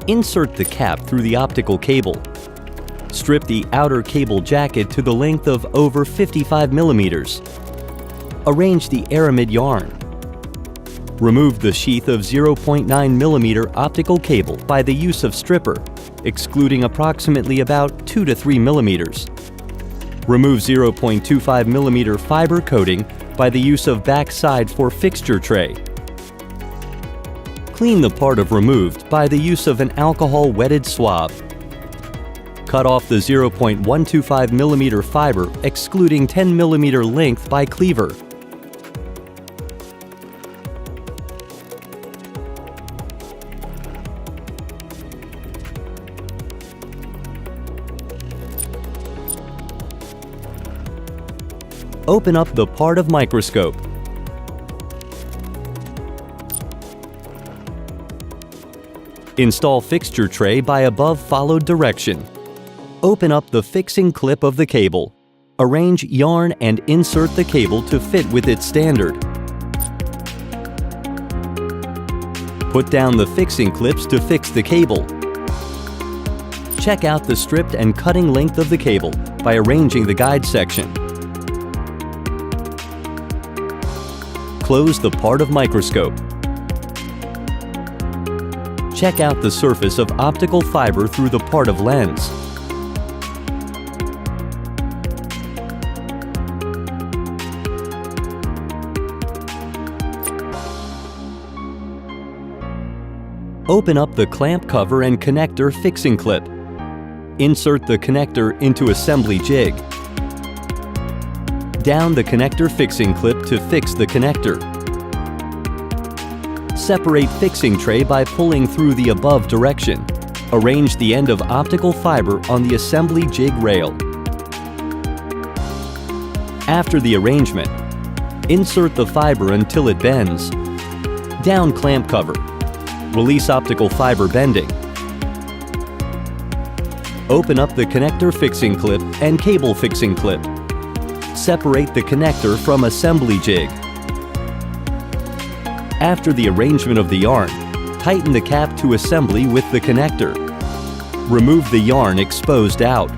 Insert the cap through the optical cable. Strip the outer cable jacket to the length of over 55 millimeters. Arrange the aramid yarn. Remove the sheath of 0.9 millimeter optical cable by the use of stripper, excluding approximately about 2 to 3 millimeters. Remove 0.25 millimeter fiber coating by the use of backside for fixture tray. Clean the part of removed by the use of an alcohol wetted swab. Cut off the 0.125 millimeter fiber, excluding 10 millimeter length by cleaver. Open up the part of microscope. Install fixture tray by above followed direction. Open up the fixing clip of the cable. Arrange yarn and insert the cable to fit with its standard. Put down the fixing clips to fix the cable. Check out the stripped and cutting length of the cable by arranging the guide section. Close the part of microscope. Check out the surface of optical fiber through the part of lens. Open up the clamp cover and connector fixing clip. Insert the connector into assembly jig. Down the connector fixing clip to fix the connector. Separate fixing tray by pulling through the above direction. Arrange the end of optical fiber on the assembly jig rail. After the arrangement, insert the fiber until it bends. Down clamp cover. Release optical fiber bending. Open up the connector fixing clip and cable fixing clip. Separate the connector from assembly jig. After the arrangement of the yarn, tighten the cap to assembly with the connector. Remove the yarn exposed out.